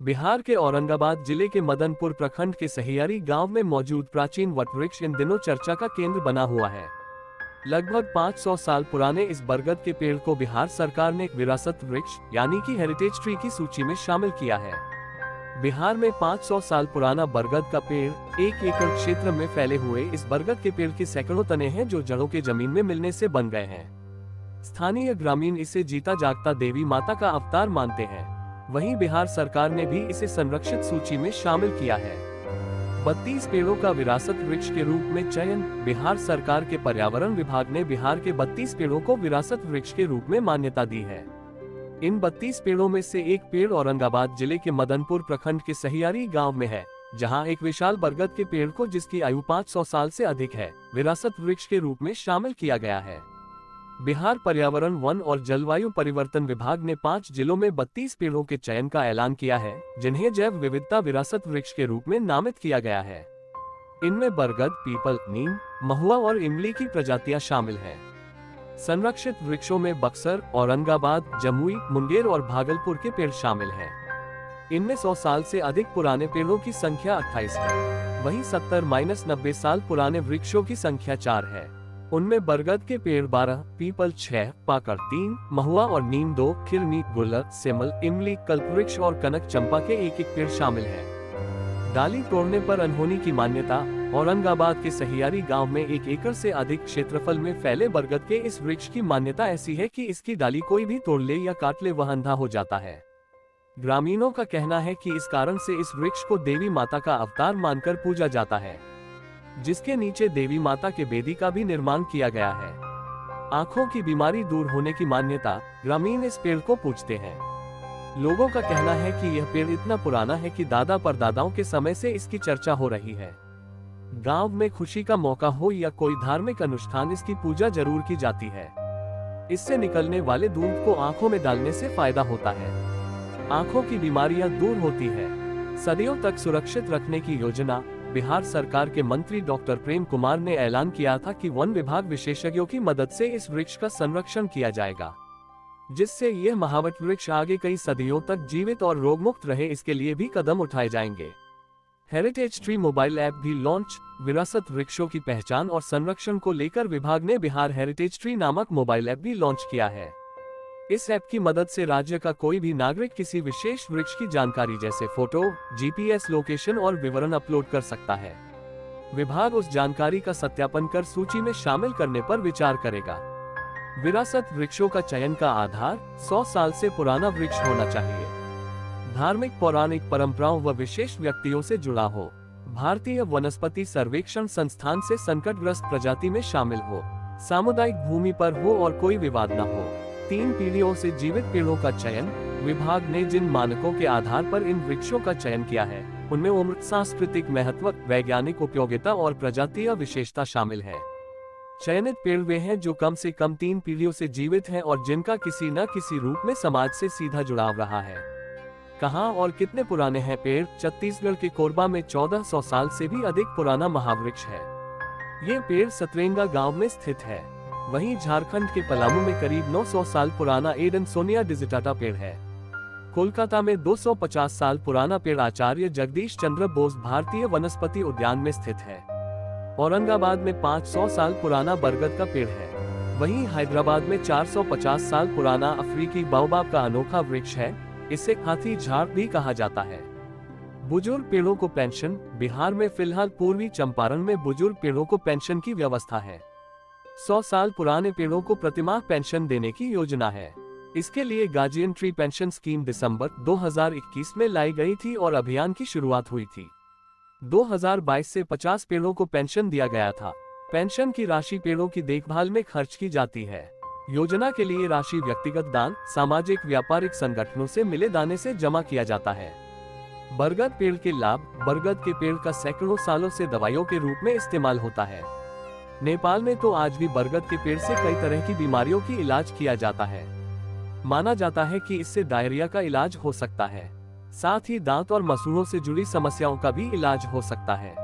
बिहार के औरंगाबाद जिले के मदनपुर प्रखंड के सहियारी गांव में मौजूद प्राचीन वटवृक्ष इन दिनों चर्चा का केंद्र बना हुआ है। लगभग 500 साल पुराने इस बरगद के पेड़ को बिहार सरकार ने विरासत वृक्ष यानी कि हेरिटेज ट्री की सूची में शामिल किया है। बिहार में 500 साल पुराना बरगद का पेड़ 1 एकड़ क्षेत्र में फैले हुए इस बरगद के पेड़ के सैकड़ों तने हैं जो जड़ों के जमीन में मिलने से बन गए हैं। स्थानीय ग्रामीण इसे जीता जागता देवी माता का अवतार मानते हैं। वहीं बिहार सरकार ने भी इसे संरक्षित सूची में शामिल किया है। 32 पेड़ों का विरासत वृक्ष के रूप में चयन। बिहार सरकार के पर्यावरण विभाग ने बिहार के 32 पेड़ों को विरासत वृक्ष के रूप में मान्यता दी है। इन 32 पेड़ों में से एक पेड़ औरंगाबाद जिले के मदनपुर प्रखंड के सहियारी गांव में है, जहां एक विशाल बरगद के पेड़ को, जिसकी आयु 500 साल से अधिक है, विरासत वृक्ष के रूप में शामिल किया गया है। बिहार पर्यावरण, वन और जलवायु परिवर्तन विभाग ने 5 जिलों में 32 पेड़ों के चयन का ऐलान किया है, जिन्हें जैव विविधता विरासत वृक्ष के रूप में नामित किया गया है। इनमें बरगद, पीपल, नीम, महुआ और इमली की प्रजातियां शामिल हैं। संरक्षित वृक्षों में बक्सर, औरंगाबाद, जमुई, मुंगेर और भागलपुर के पेड़ शामिल हैं। इनमें 100 साल से अधिक पुराने पेड़ों की संख्या 28 है। वहीं 70-90 साल पुराने वृक्षों की संख्या 4 है। उनमें बरगद के पेड़ 12, पीपल 6, पाकड़ 3, महुआ और नीम 2, खिरनी, गुल्लर, सेमल, इमली, कल्पवृक्ष और कनक चंपा के एक पेड़ शामिल हैं। डाली तोड़ने पर अनहोनी की मान्यता। औरंगाबाद के सहियारी गांव में 1 एकड़ से अधिक क्षेत्रफल में फैले बरगद के इस वृक्ष की मान्यता ऐसी है कि इसकी डाली कोई भी तोड़ ले या काट ले वह अंधा हो जाता है। ग्रामीणों का कहना है कि इस कारण से इस वृक्ष को देवी माता का अवतार मानकर पूजा जाता है, जिसके नीचे देवी माता के बेदी का भी निर्माण किया गया है। आंखों की बीमारी दूर होने की मान्यता। ग्रामीण इस पेड़ को पूजते हैं। लोगों का कहना है कि यह पेड़ इतना पुराना है कि दादा परदादाओं के समय से इसकी चर्चा हो रही है। गांव में खुशी का मौका हो या कोई धार्मिक अनुष्ठान, इसकी पूजा जरूर की जाती है। इससे निकलने वाले दूध को आंखों में डालने से फायदा होता है। आंखों की बीमारियां दूर होती है। सदियों तक सुरक्षित रखने की योजना। बिहार सरकार के मंत्री डॉक्टर प्रेम कुमार ने ऐलान किया था कि वन विभाग विशेषज्ञों की मदद से इस वृक्ष का संरक्षण किया जाएगा, जिससे यह महावट वृक्ष आगे कई सदियों तक जीवित और रोगमुक्त रहे। इसके लिए भी कदम उठाए जाएंगे। हेरिटेज ट्री मोबाइल ऐप भी लॉन्च। विरासत वृक्षों की पहचान और संरक्षण को लेकर विभाग ने बिहार हेरिटेज ट्री नामक मोबाइल ऐप भी लॉन्च किया है। इस ऐप की मदद से राज्य का कोई भी नागरिक किसी विशेष वृक्ष की जानकारी जैसे फोटो, जीपीएस लोकेशन और विवरण अपलोड कर सकता है। विभाग उस जानकारी का सत्यापन कर सूची में शामिल करने पर विचार करेगा। विरासत वृक्षों का चयन का आधार 100 साल से पुराना वृक्ष होना चाहिए। धार्मिक, पौराणिक परंपराओं व विशेष व्यक्तियों से जुड़ा हो। भारतीय वनस्पति सर्वेक्षण संस्थान से संकटग्रस्त प्रजाति में शामिल हो। सामुदायिक भूमि पर हो और कोई विवाद न हो। 3 पीढ़ियों से जीवित पेड़ों का चयन। विभाग ने जिन मानकों के आधार पर इन वृक्षों का चयन किया है, उनमें उम्र, सांस्कृतिक महत्व, वैज्ञानिक उपयोगिता और प्रजातीय विशेषता शामिल है। चयनित पेड़ वे हैं जो कम से कम 3 पीढ़ियों से जीवित हैं और जिनका किसी न किसी रूप में समाज से सीधा जुड़ाव रहा है। कहां और कितने पुराने हैं पेड़? छत्तीसगढ़ के कोरबा में 1400 साल से भी अधिक पुराना महावृक्ष है। ये पेड़ सतरेंगा गांव में स्थित है। वहीं झारखंड के पलामू में करीब 900 साल पुराना एडेनसोनिया डिजिटाटा पेड़ है। कोलकाता में 250 साल पुराना पेड़ आचार्य जगदीश चंद्र बोस भारतीय वनस्पति उद्यान में स्थित है। औरंगाबाद में 500 साल पुराना बरगद का पेड़ है। वहीं हैदराबाद में 450 साल पुराना अफ्रीकी बाओबाब का अनोखा वृक्ष है। इसे हाथी झाड़ भी कहा जाता है। बुजुर्ग पेड़ों को पेंशन। बिहार में फिलहाल पूर्वी चंपारण में बुजुर्ग पेड़ों को पेंशन की व्यवस्था है। 100 साल पुराने पेड़ों को प्रतिमाह पेंशन देने की योजना है। इसके लिए गार्जियन ट्री पेंशन स्कीम दिसंबर 2021 में लाई गई थी और अभियान की शुरुआत हुई थी। 2022 से 50 पेड़ों को पेंशन दिया गया था। पेंशन की राशि पेड़ों की देखभाल में खर्च की जाती है। योजना के लिए राशि व्यक्तिगत दान, सामाजिक व्यापारिक संगठनों से मिले दाने से जमा किया जाता है। बरगद पेड़ के लाभ। बरगद के पेड़ का सैकड़ों सालों से दवाइयों के रूप में इस्तेमाल होता है। नेपाल में तो आज भी बरगद के पेड़ से कई तरह की बीमारियों की इलाज किया जाता है। माना जाता है कि इससे डायरिया का इलाज हो सकता है। साथ ही दांत और मसूड़ों से जुड़ी समस्याओं का भी इलाज हो सकता है।